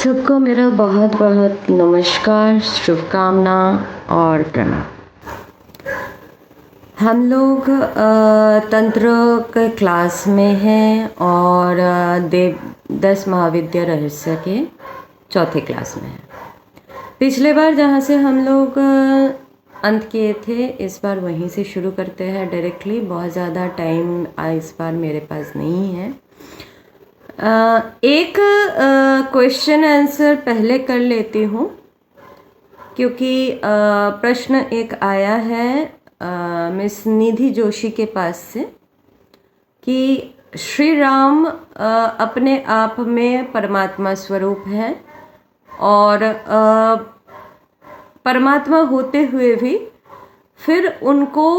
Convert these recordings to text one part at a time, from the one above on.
सबको मेरा बहुत बहुत नमस्कार, शुभकामना और प्रणाम। हम लोग तंत्र के क्लास में हैं और देव 10 महाविद्या रहस्य के चौथे क्लास में हैं। पिछले बार जहाँ से हम लोग अंत किए थे, इस बार वहीं से शुरू करते हैं डायरेक्टली। बहुत ज़्यादा टाइम इस बार मेरे पास नहीं है। एक क्वेश्चन आंसर पहले कर लेती हूँ, क्योंकि प्रश्न एक आया है मिस निधि जोशी के पास से कि श्री राम अपने आप में परमात्मा स्वरूप है और परमात्मा होते हुए भी फिर उनको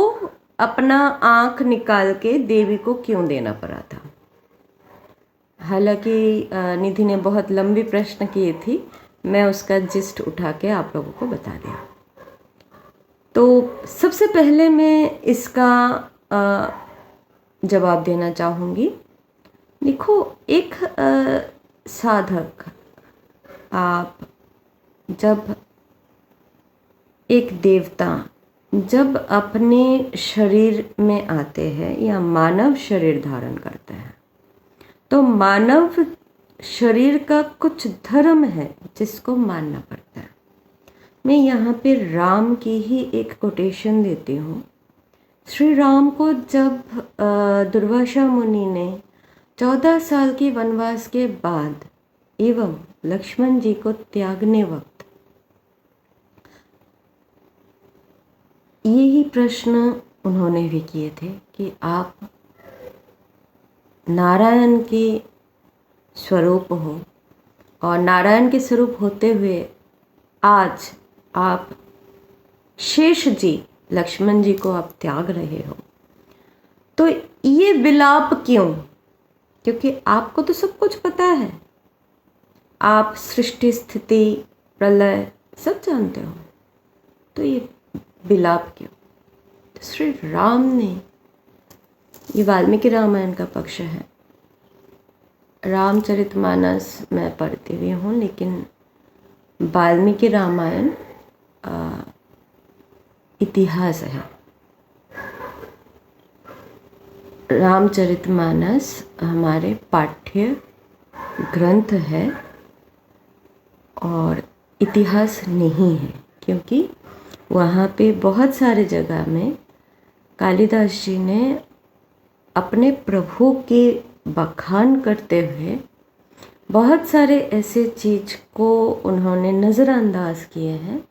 अपना आँख निकाल के देवी को क्यों देना पड़ा था। हालांकि निधि ने बहुत लंबी प्रश्न किए थी, मैं उसका जिस्ट उठा के आप लोगों को बता दिया। तो सबसे पहले मैं इसका जवाब देना चाहूँगी। देखो, एक साधक, आप जब एक देवता जब अपने शरीर में आते हैं या मानव शरीर धारण करते हैं, तो मानव शरीर का कुछ धर्म है जिसको मानना पड़ता है। मैं यहाँ पे राम की ही एक कोटेशन देती हूँ। श्री राम को जब दुर्वासा मुनि ने 14 साल के वनवास के बाद एवं लक्ष्मण जी को त्यागने वक्त यही प्रश्न उन्होंने भी किए थे कि आप नारायण के स्वरूप हो और नारायण के स्वरूप होते हुए आज आप शेष जी लक्ष्मण जी को आप त्याग रहे हो, तो ये विलाप क्यों? क्योंकि आपको तो सब कुछ पता है, आप सृष्टि स्थिति प्रलय सब जानते हो, तो ये विलाप क्यों? तो श्री राम ने, ये वाल्मीकि रामायण का पक्ष है, रामचरितमानस मैं पढ़ती हुई हूँ, लेकिन वाल्मीकि रामायण इतिहास है। रामचरितमानस हमारे पाठ्य ग्रंथ है और इतिहास नहीं है, क्योंकि वहाँ पे बहुत सारे जगह में कालिदास जी ने अपने प्रभु के बखान करते हुए बहुत सारे ऐसे चीज़ को उन्होंने नज़रअंदाज किए हैं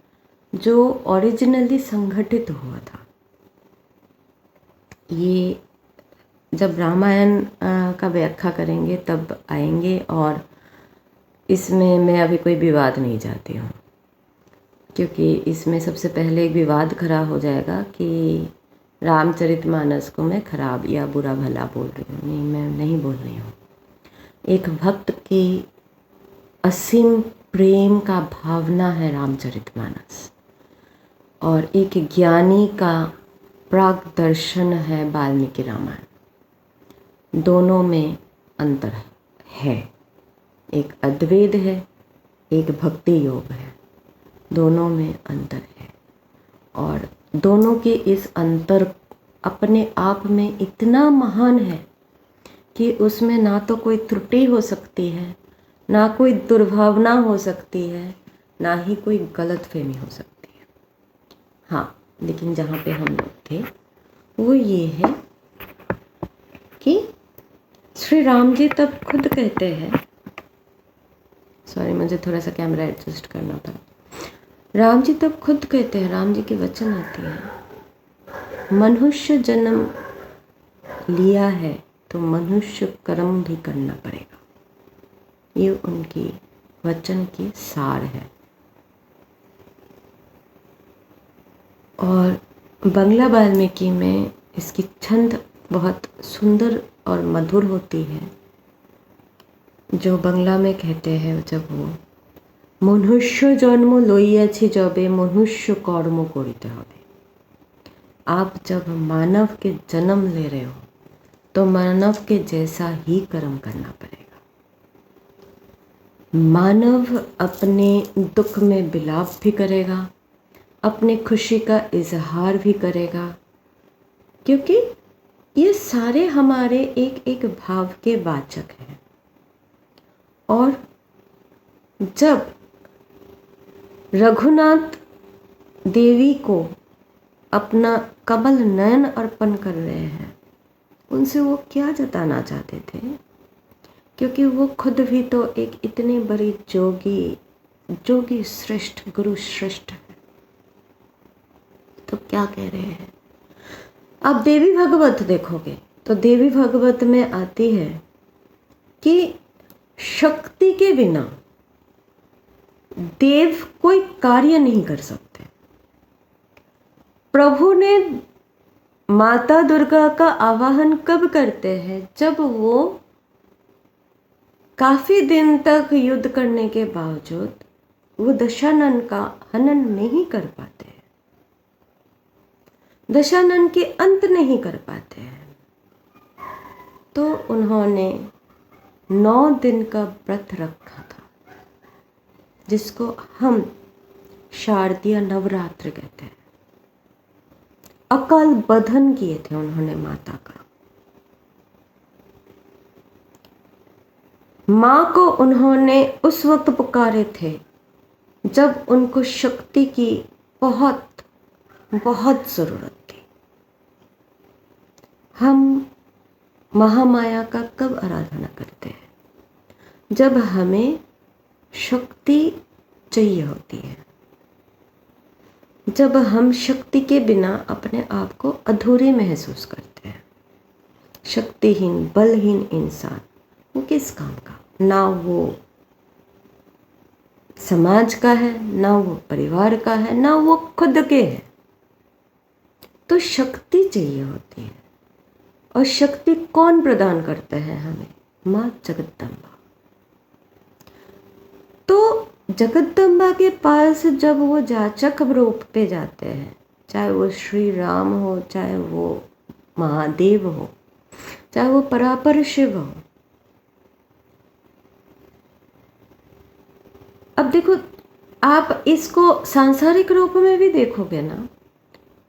जो ओरिजिनली संगठित हुआ था। ये जब रामायण का व्याख्या करेंगे तब आएंगे, और इसमें मैं अभी कोई विवाद नहीं चाहती हूँ, क्योंकि इसमें सबसे पहले एक विवाद खड़ा हो जाएगा कि रामचरितमानस को मैं खराब या बुरा भला बोल रही हूँ। नहीं, मैं नहीं बोल रही हूँ। एक भक्त की असीम प्रेम का भावना है रामचरितमानस, और एक ज्ञानी का प्राग दर्शन है वाल्मीकि रामायण। दोनों में अंतर है, एक अद्वैत है, एक भक्ति योग है, दोनों में अंतर है। और दोनों के इस अंतर अपने आप में इतना महान है कि उसमें ना तो कोई त्रुटि हो सकती है, ना कोई दुर्भावना हो सकती है, ना ही कोई गलतफहमी हो सकती है। हाँ, लेकिन जहाँ पे हम लोग थे वो ये है कि श्री राम जी तब खुद कहते हैं, सॉरी मुझे थोड़ा सा कैमरा एडजस्ट करना पड़ा। राम जी तब खुद कहते हैं, राम जी के वचन आते हैं, मनुष्य जन्म लिया है तो मनुष्य कर्म भी करना पड़ेगा। ये उनकी वचन की सार है। और बंगला वाल्मीकि में इसकी छंद बहुत सुंदर और मधुर होती है। जो बंगला में कहते हैं, जब वो मनुष्य जन्म लइयाछि जबे मनुष्य कर्म करिते हबे। आप जब मानव के जन्म ले रहे हो तो मानव के जैसा ही कर्म करना पड़ेगा। मानव अपने दुख में विलाप भी करेगा, अपनी खुशी का इजहार भी करेगा, क्योंकि ये सारे हमारे एक एक भाव के वाचक हैं। और जब रघुनाथ देवी को अपना कमल नयन अर्पण कर रहे हैं, उनसे वो क्या जताना चाहते थे? क्योंकि वो खुद भी तो एक इतनी बड़ी जोगी श्रेष्ठ, गुरु श्रेष्ठ है। तो क्या कह रहे हैं? आप देवी भागवत देखोगे तो देवी भागवत में आती है कि शक्ति के बिना देव कोई कार्य नहीं कर सकते। प्रभु ने माता दुर्गा का आवाहन कब करते हैं? जब वो काफी दिन तक युद्ध करने के बावजूद वो दशानन का हनन नहीं कर पाते हैं, दशानन के अंत नहीं कर पाते हैं, तो उन्होंने 9 दिन का व्रत रखा था, जिसको हम शारदीय नवरात्र कहते हैं। अकाल बंधन किए थे उन्होंने माता का। माँ को उन्होंने उस वक्त पुकारे थे जब उनको शक्ति की बहुत बहुत जरूरत थी। हम महामाया का कब आराधना करते हैं? जब हमें शक्ति चाहिए होती है, जब हम शक्ति के बिना अपने आप को अधूरे महसूस करते हैं। शक्तिहीन, बलहीन इंसान वो किस काम का? ना वो समाज का है, ना वो परिवार का है, ना वो खुद के है। तो शक्ति चाहिए होती है, और शक्ति कौन प्रदान करता है हमें? माँ जगदम्बा। तो जगदम्बा के पास जब वो जाचक रूप पे जाते हैं, चाहे वो श्री राम हो, चाहे वो महादेव हो, चाहे वो परापर शिव हो। अब देखो, आप इसको सांसारिक रूप में भी देखोगे ना,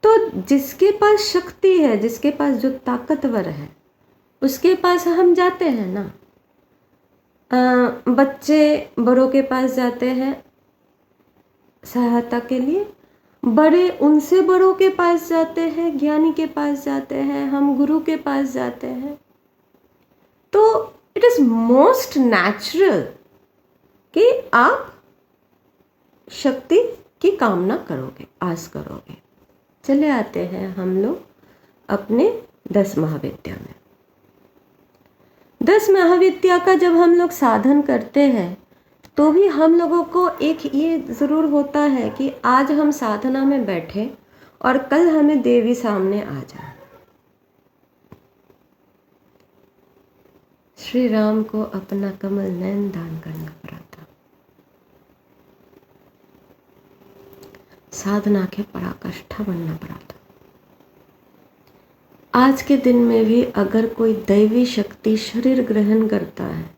तो जिसके पास शक्ति है, जिसके पास जो ताकतवर है, उसके पास हम जाते हैं ना। बच्चे बड़ों के पास जाते हैं सहायता के लिए, बड़े उनसे बड़ों के पास जाते हैं, ज्ञानी के पास जाते हैं, हम गुरु के पास जाते हैं। तो इट इज मोस्ट नेचुरल कि आप शक्ति की कामना करोगे, आस करोगे। चले आते हैं हम लोग अपने 10 महाविद्या में। 10 महाविद्या का जब हम लोग साधन करते हैं, तो भी हम लोगों को एक ये ज़रूर होता है कि आज हम साधना में बैठे और कल हमें देवी सामने आ जाए। श्री राम को अपना कमल नयन दान करना पड़ा था, साधना के पराकाष्ठा बनना पड़ा था। आज के दिन में भी अगर कोई दैवी शक्ति शरीर ग्रहण करता है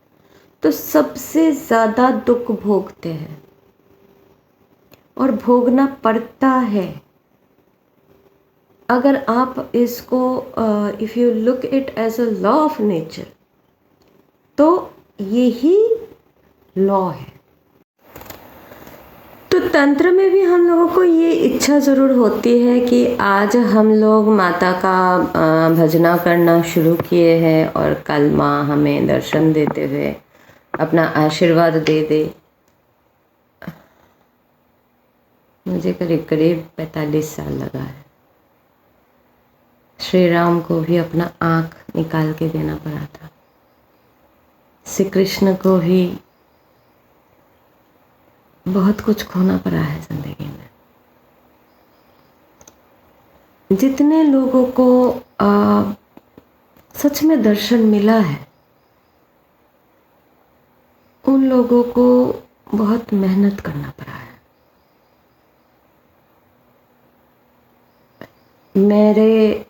तो सबसे ज़्यादा दुख भोगते हैं, और भोगना पड़ता है। अगर आप इसको if you look it as a law of nature, तो यही लॉ है। तो तंत्र में भी हम लोगों को ये इच्छा ज़रूर होती है कि आज हम लोग माता का भजना करना शुरू किए हैं, और कल माँ हमें दर्शन देते हुए अपना आशीर्वाद दे दे। मुझे करीब करीब 45 साल लगा है। श्री राम को भी अपना आँख निकाल के देना पड़ा था, श्री कृष्ण को भी बहुत कुछ खोना पड़ा है जिंदगी में। जितने लोगों को सच में दर्शन मिला है, उन लोगों को बहुत मेहनत करना पड़ा है। मेरे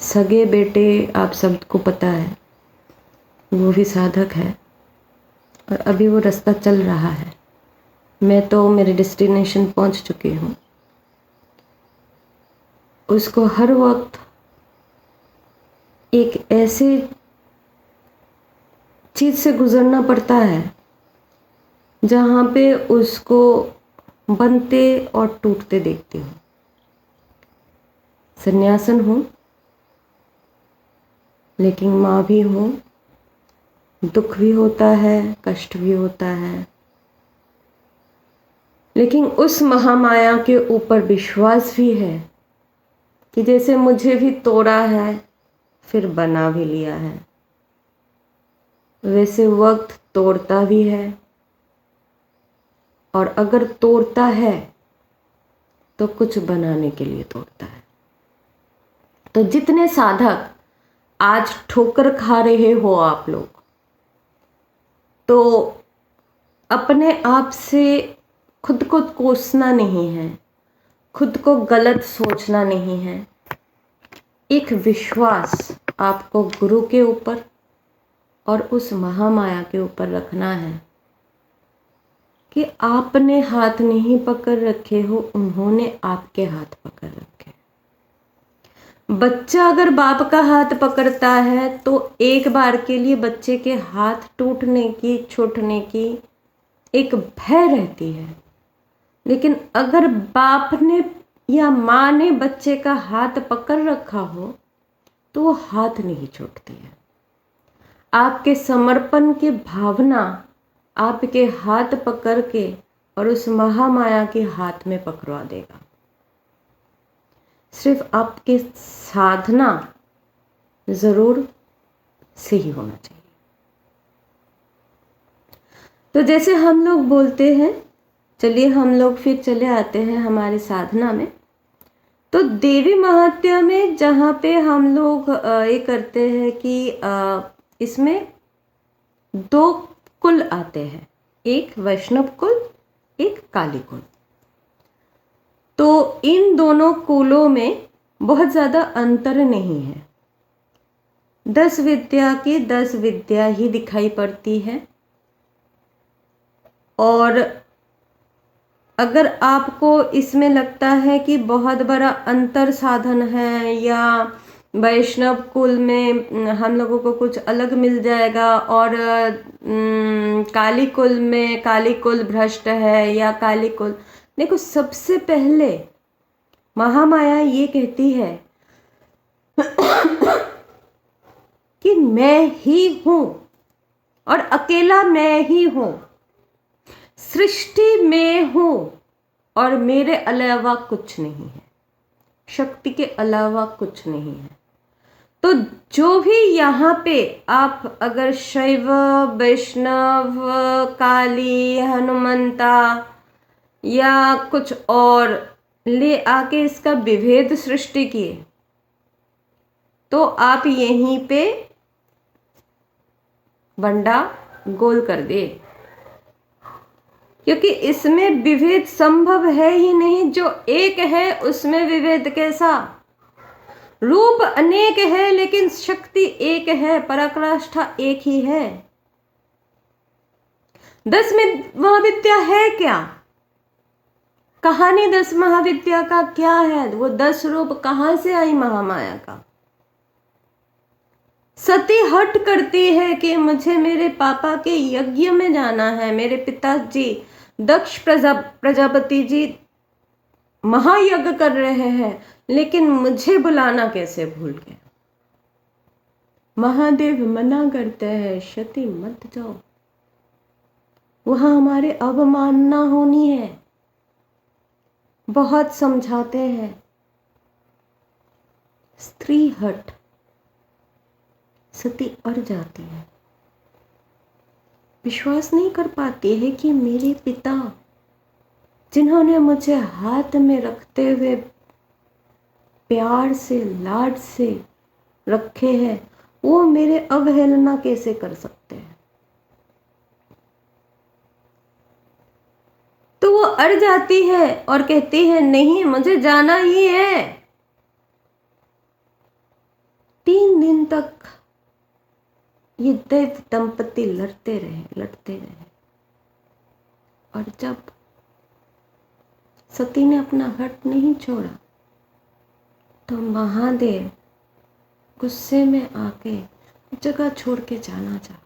सगे बेटे, आप सबको पता है, वो भी साधक है, और अभी वो रास्ता चल रहा है। मैं तो मेरे डेस्टिनेशन पहुंच चुकी हूँ। उसको हर वक्त एक ऐसे चीज़ से गुजरना पड़ता है जहाँ पे उसको बनते और टूटते देखती हूँ। सन्यासन हूँ, लेकिन माँ भी हूँ। दुख भी होता है, कष्ट भी होता है, लेकिन उस महामाया के ऊपर विश्वास भी है कि जैसे मुझे भी तोड़ा है फिर बना भी लिया है, वैसे वक्त तोड़ता भी है, और अगर तोड़ता है तो कुछ बनाने के लिए तोड़ता है। तो जितने साधक आज ठोकर खा रहे हो आप लोग, तो अपने आप से खुद को कोसना नहीं है, खुद को गलत सोचना नहीं है। एक विश्वास आपको गुरु के ऊपर और उस महामाया के ऊपर रखना है कि आपने हाथ नहीं पकड़ रखे हो, उन्होंने आपके हाथ पकड़ रखे। बच्चा अगर बाप का हाथ पकड़ता है तो एक बार के लिए बच्चे के हाथ टूटने की, छूटने की एक भय रहती है, लेकिन अगर बाप ने या माँ ने बच्चे का हाथ पकड़ रखा हो तो वो हाथ नहीं छूटती है। आपके समर्पण की भावना आपके हाथ पकड़ के और उस महामाया के हाथ में पकड़वा देगा। सिर्फ आपके साधना जरूर सही होना चाहिए। तो जैसे हम लोग बोलते हैं, चलिए हम लोग फिर चले आते हैं हमारे साधना में। तो देवी महात्म्य में जहाँ पे हम लोग ये करते हैं कि इसमें दो कुल आते हैं, एक वैष्णव कुल, एक काली कुल। तो इन दोनों कुलों में बहुत ज़्यादा अंतर नहीं है। 10 विद्या की 10 विद्या ही दिखाई पड़ती है। और अगर आपको इसमें लगता है कि बहुत बड़ा अंतर साधन है या वैष्णव कुल में हम लोगों को कुछ अलग मिल जाएगा और काली कुल में काली कुल भ्रष्ट है या काली कुल, देखो सबसे पहले महामाया ये कहती है कि मैं ही हूं और अकेला मैं ही हूं, सृष्टि में हूं और मेरे अलावा कुछ नहीं है, शक्ति के अलावा कुछ नहीं है। तो जो भी यहाँ पे आप अगर शैव, वैष्णव, काली, हनुमंता या कुछ और ले आके इसका विभेद सृष्टि किए, तो आप यहीं पे बंडा गोल कर दे, क्योंकि इसमें विभेद संभव है ही नहीं। जो एक है उसमें विभेद कैसा? रूप अनेक है लेकिन शक्ति एक है, पराकाष्ठा एक ही है। 10 महाविद्या है क्या? कहानी 10 महाविद्या का क्या है? वो 10 रूप कहां से आई महामाया का? सती हट करती है कि मुझे मेरे पापा के यज्ञ में जाना है, मेरे पिताजी दक्ष प्रजापति जी महायज्ञ कर रहे हैं, लेकिन मुझे बुलाना कैसे भूल गए। महादेव मना करते हैं, सती मत जाओ, वहां हमारे अवमानना होनी है। बहुत समझाते हैं, स्त्री हट, सती अड़ जाती है, विश्वास नहीं कर पाती है कि मेरे पिता जिन्होंने मुझे हाथ में रखते हुए प्यार से, लाड से रखे हैं, वो मेरे अवहेलना कैसे कर सकते हैं। तो वो अड़ जाती है और कहती है नहीं, मुझे जाना ही है। 3 दिन तक ये दैव दंपति लड़ते रहे और जब सती ने अपना हट नहीं छोड़ा तो महादेव गुस्से में आके जगह छोड़ के जाना चाहा।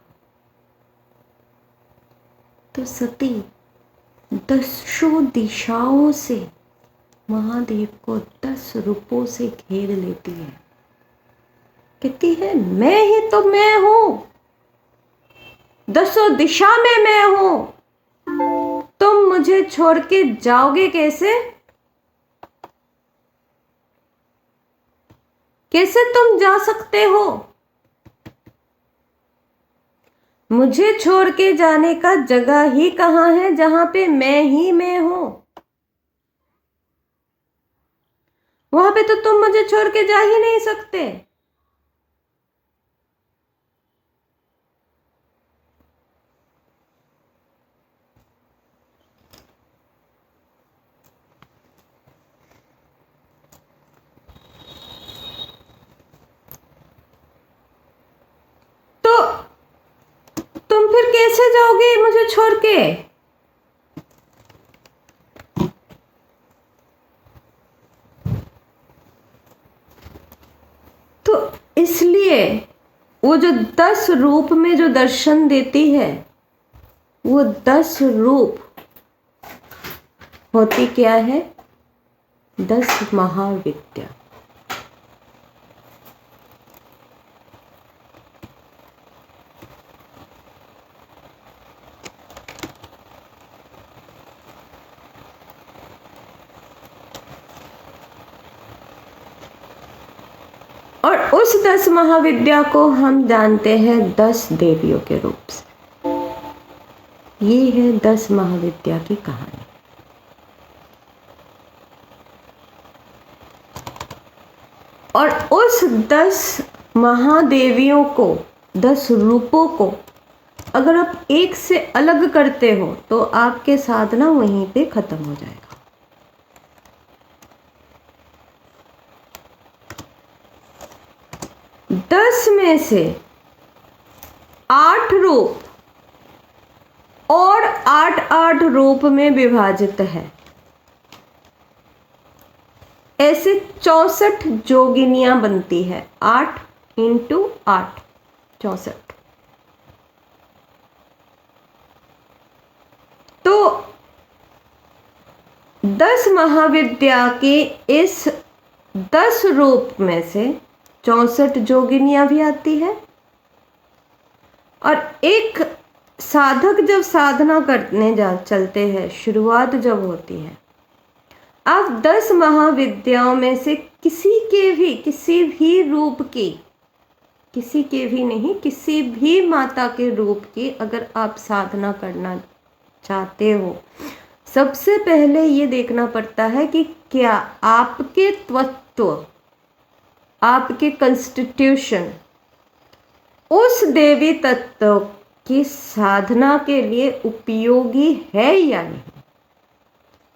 तो सती 10 दिशाओं से महादेव को 10 रूपों से घेर लेती है। कहती है मैं ही तो मैं हूं, 10 दिशा में मैं हूं, तुम मुझे छोड़ के जाओगे कैसे? कैसे तुम जा सकते हो? मुझे छोड़ के जाने का जगह ही कहां है जहां पे मैं ही मैं हूं? वहां पे तो तुम मुझे छोड़ के जा ही नहीं सकते। तो तुम फिर कैसे जाओगे मुझे छोड़ के? तो इसलिए वो जो 10 रूप में जो दर्शन देती है, वो 10 रूप होती क्या है? 10 महाविद्या। और उस 10 महाविद्या को हम जानते हैं 10 देवियों के रूप से। ये है 10 महाविद्या की कहानी। और उस 10 महादेवियों को, 10 रूपों को अगर आप एक से अलग करते हो तो आपके साधना वहीं पे खत्म हो जाएगा। 10 में से 8 रूप और 8 रूप में विभाजित है। ऐसे 64 जोगिनियां बनती है। 8 × 8 64। तो 10 महाविद्या के इस 10 रूप में से 64 जोगिनियां भी आती है। और एक साधक जब साधना करने चलते हैं, शुरुआत जब होती है, आप 10 महाविद्याओं में से किसी भी रूप की, किसी के भी नहीं, किसी भी माता के रूप की अगर आप साधना करना चाहते हो, सबसे पहले ये देखना पड़ता है कि क्या आपके तत्व, आपके कॉन्स्टिट्यूशन उस देवी तत्व की साधना के लिए उपयोगी है या नहीं।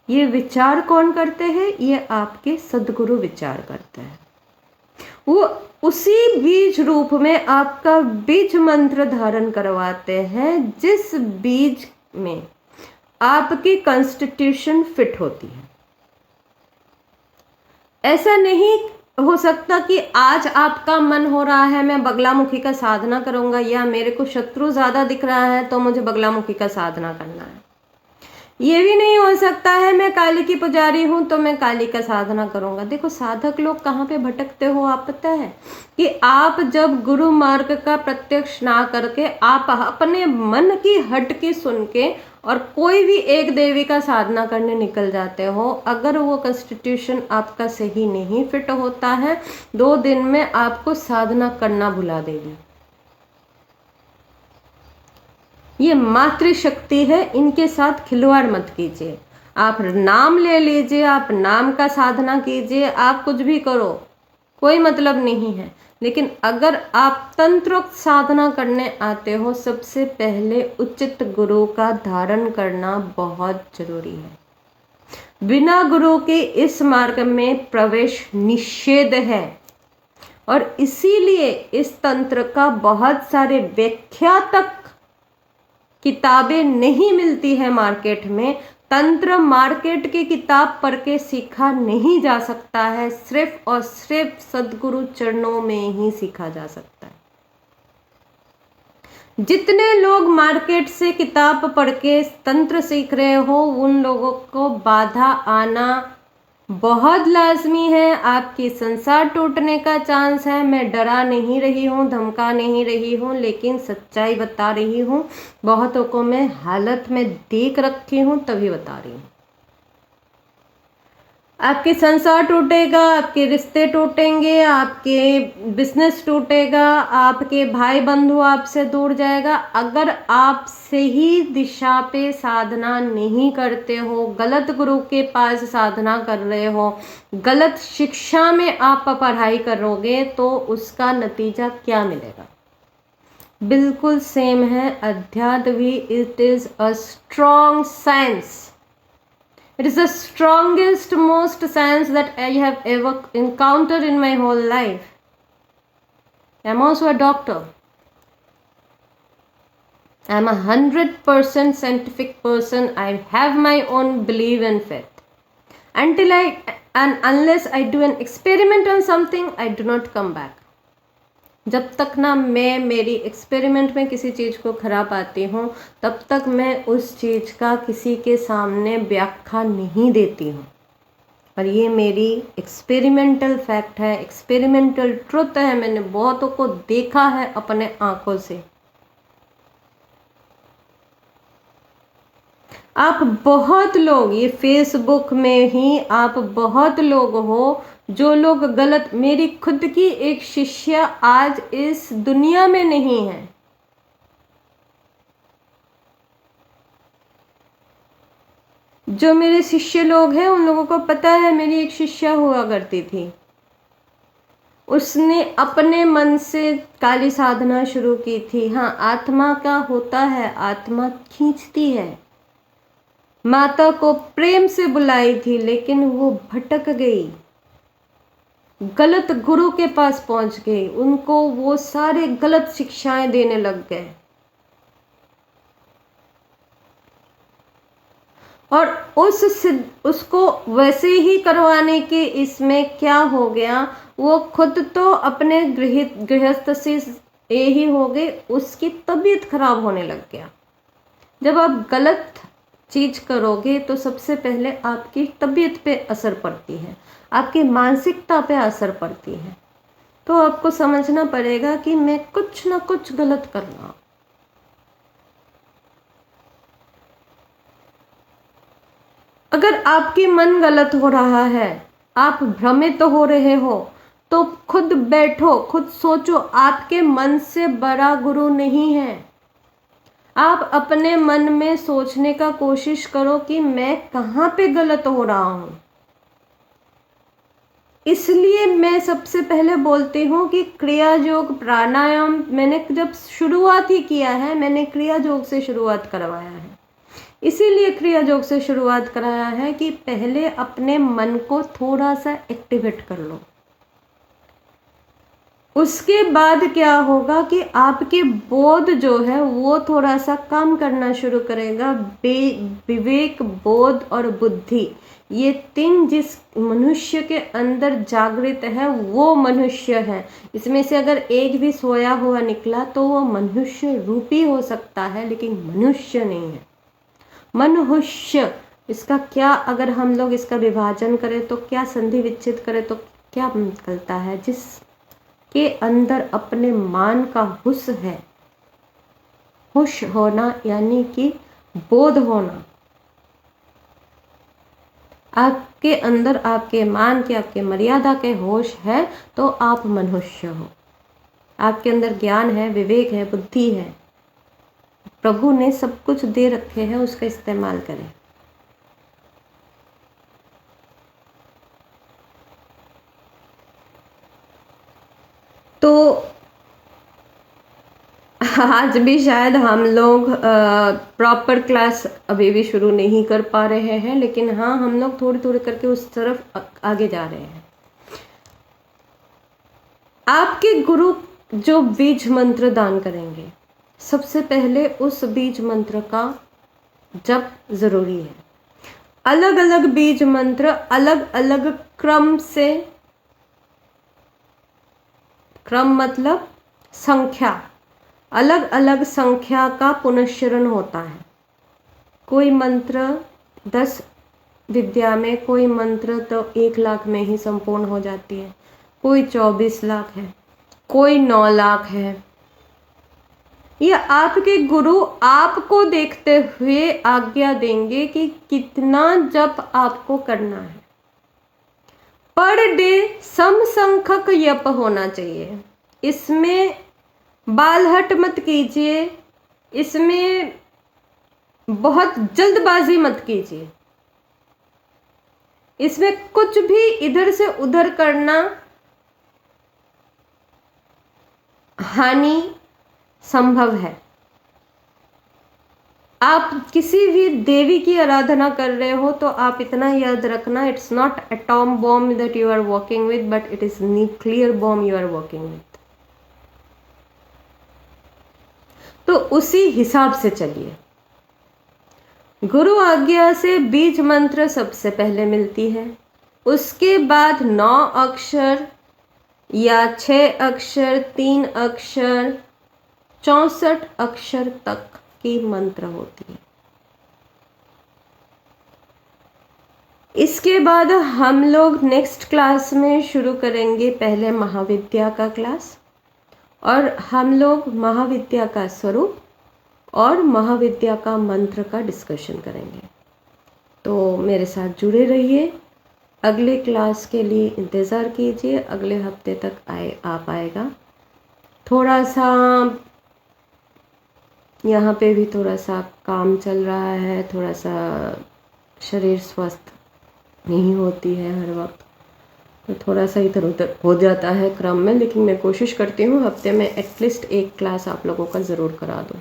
ये विचार कौन करते हैं? ये आपके सद्गुरु विचार करते हैं। वो उसी बीज रूप में आपका बीज मंत्र धारण करवाते हैं जिस बीज में आपकी कॉन्स्टिट्यूशन फिट होती है। ऐसा नहीं हो सकता कि आज आपका मन हो रहा है मैं बगलामुखी का साधना करूंगा, या मेरे को शत्रु ज्यादा दिख रहा है तो मुझे बगलामुखी का साधना करना है। ये भी नहीं हो सकता है मैं काली की पुजारी हूं तो मैं काली का साधना करूंगा। देखो साधक लोग कहाँ पे भटकते हो आप पता है? कि आप जब गुरु मार्ग का प्रत्यक्ष ना करके आप अपने मन की हट की सुन के और कोई भी एक देवी का साधना करने निकल जाते हो, अगर वो कॉन्स्टिट्यूशन आपका सही नहीं फिट होता है, 2 दिन में आपको साधना करना भुला देगी। ये मातृशक्ति है, इनके साथ खिलवाड़ मत कीजिए। आप नाम ले लीजिए, आप नाम का साधना कीजिए, आप कुछ भी करो, कोई मतलब नहीं है। लेकिन अगर आप तंत्रोक्त साधना करने आते हो, सबसे पहले उचित गुरु का धारण करना बहुत जरूरी है। बिना गुरु के इस मार्ग में प्रवेश निषेध है। और इसीलिए इस तंत्र का बहुत सारे व्याख्यातक किताबें नहीं मिलती है मार्केट में। तंत्र मार्केट की किताब पढ़ के सीखा नहीं जा सकता है, सिर्फ और सिर्फ सद्गुरु चरणों में ही सीखा जा सकता है। जितने लोग मार्केट से किताब पढ़ के तंत्र सीख रहे हो, उन लोगों को बाधा आना बहुत लाजमी है। आपकी संसार टूटने का चांस है। मैं डरा नहीं रही हूँ, धमका नहीं रही हूँ, लेकिन सच्चाई बता रही हूँ। बहुतों को मैं हालत में देख रखी हूँ, तभी बता रही हूँ। आपके संसार टूटेगा, आपके रिश्ते टूटेंगे, आपके बिजनेस टूटेगा, आपके भाई बंधु आपसे दूर जाएगा अगर आप सही दिशा पे साधना नहीं करते हो, गलत गुरु के पास साधना कर रहे हो, गलत शिक्षा में आप पढ़ाई करोगे तो उसका नतीजा क्या मिलेगा? बिल्कुल सेम है। अध्यात्म भी it is a strong science. It is the strongest, most science that I have ever encountered in my whole life. I am also a doctor. I am 100% scientific person. I have my own belief and faith. Unless I do an experiment on something, I do not come back. जब तक ना मैं मेरी experiment में किसी चीज़ को खराब पाती हूँ, तब तक मैं उस चीज़ का किसी के सामने व्याख्या नहीं देती हूँ। और ये मेरी एक्सपेरिमेंटल फैक्ट है, एक्सपेरिमेंटल ट्रुथ है। मैंने बहुतों को देखा है अपने आंखों से। आप बहुत लोग, ये फेसबुक में ही आप बहुत लोग हो जो लोग गलत, मेरी खुद की एक शिष्या आज इस दुनिया में नहीं है। जो मेरे शिष्य लोग हैं उन लोगों को पता है मेरी एक शिष्या हुआ करती थी। उसने अपने मन से काली साधना शुरू की थी। हाँ, आत्मा का होता है, आत्मा खींचती है। माता को प्रेम से बुलाई थी लेकिन वो भटक गई, गलत गुरु के पास पहुंच गई, उनको वो सारे गलत शिक्षाएं देने लग गए। और उसको वैसे ही करवाने के इसमें क्या हो गया, वो खुद तो अपने गृहस्थ से यही हो गए, उसकी तबीयत खराब होने लग गया। जब आप गलत चीज करोगे तो सबसे पहले आपकी तबीयत पे असर पड़ती है, आपकी मानसिकता पे असर पड़ती है। तो आपको समझना पड़ेगा कि मैं कुछ ना कुछ गलत कर रहा हूं। अगर आपकी मन गलत हो रहा है, आप भ्रमित हो रहे हो, तो खुद बैठो, खुद सोचो, आपके मन से बड़ा गुरु नहीं है। आप अपने मन में सोचने का कोशिश करो कि मैं कहाँ पे गलत हो रहा हूँ। इसलिए मैं सबसे पहले बोलती हूँ कि क्रिया योग प्राणायाम मैंने जब शुरुआत ही किया है, मैंने क्रिया योग से शुरुआत करवाया है। इसीलिए क्रिया योग से शुरुआत कराया है कि पहले अपने मन को थोड़ा सा एक्टिवेट कर लो। उसके बाद क्या होगा कि आपके बोध जो है वो थोड़ा सा काम करना शुरू करेगा। विवेक, बोध और बुद्धि, ये तीन जिस मनुष्य के अंदर जागृत है वो मनुष्य है। इसमें से अगर एक भी सोया हुआ निकला तो वो मनुष्य रूपी हो सकता है, लेकिन मनुष्य नहीं है। मनुष्य, इसका क्या अगर हम लोग इसका विभाजन करें तो क्या संधि विच्छेद करें तो क्या निकलता है? जिस के अंदर अपने मान का हुश है, हुश होना यानी कि बोध होना। आपके अंदर आपके मान के, आपके मर्यादा के होश है तो आप मनुष्य हो। आपके अंदर ज्ञान है, विवेक है, बुद्धि है। प्रभु ने सब कुछ दे रखे हैं, उसका इस्तेमाल करें। तो आज भी शायद हम लोग प्रॉपर क्लास अभी भी शुरू नहीं कर पा रहे हैं, लेकिन हाँ, हम लोग थोड़ी थोड़ी करके उस तरफ आगे जा रहे हैं। आपके गुरु जो बीज मंत्र दान करेंगे, सबसे पहले उस बीज मंत्र का जप ज़रूरी है। अलग अलग बीज मंत्र अलग अलग क्रम से, क्रम मतलब संख्या, अलग अलग संख्या का पुनश्चरण होता है। कोई मंत्र 10 विद्या में, कोई मंत्र तो 1 लाख में ही संपूर्ण हो जाती है, कोई 24 लाख है, कोई 9 लाख है। ये आपके गुरु आपको देखते हुए आज्ञा देंगे कि कितना जप आपको करना है। पर डे समसंख्यक जप होना चाहिए। इसमें बालहट मत कीजिए, इसमें बहुत जल्दबाजी मत कीजिए, इसमें कुछ भी इधर से उधर करना हानि संभव है। आप किसी भी देवी की आराधना कर रहे हो तो आप इतना याद रखना, it's not atom bomb that you are working with, but it is nuclear bomb you are working with. तो उसी हिसाब से चलिए। गुरु आज्ञा से बीज मंत्र सबसे पहले मिलती है, उसके बाद 9 अक्षर या 6 अक्षर, 3 अक्षर, 64 अक्षर तक की मंत्र होती है। इसके बाद हम लोग नेक्स्ट क्लास में शुरू करेंगे पहले महाविद्या का क्लास, और हम लोग महाविद्या का स्वरूप और महाविद्या का मंत्र का डिस्कशन करेंगे। तो मेरे साथ जुड़े रहिए। अगले क्लास के लिए इंतज़ार कीजिए, अगले हफ्ते तक आ पाएगा। थोड़ा सा यहाँ पे भी थोड़ा सा काम चल रहा है, थोड़ा सा शरीर स्वस्थ नहीं होती है हर वक्त, तो थोड़ा सा इधर उधर हो जाता है क्रम में, लेकिन मैं कोशिश करती हूँ हफ्ते में एटलीस्ट 1 क्लास आप लोगों का ज़रूर करा दूँ।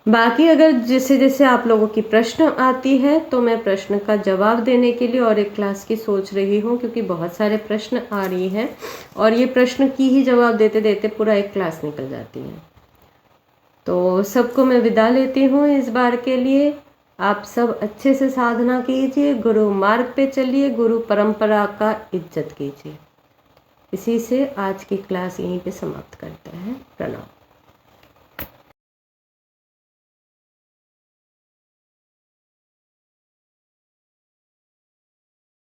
बाकी अगर जैसे जैसे आप लोगों की प्रश्न आती है तो मैं प्रश्न का जवाब देने के लिए और 1 क्लास की सोच रही हूँ, क्योंकि बहुत सारे प्रश्न आ रही हैं और ये प्रश्न की ही जवाब देते देते पूरा 1 क्लास निकल जाती है। तो सबको मैं विदा लेती हूँ इस बार के लिए। आप सब अच्छे से साधना कीजिए, गुरु मार्ग पे चलिए, गुरु परंपरा का इज्जत कीजिए। इसी से आज की क्लास यहीं पे समाप्त करते हैं। प्रणाम।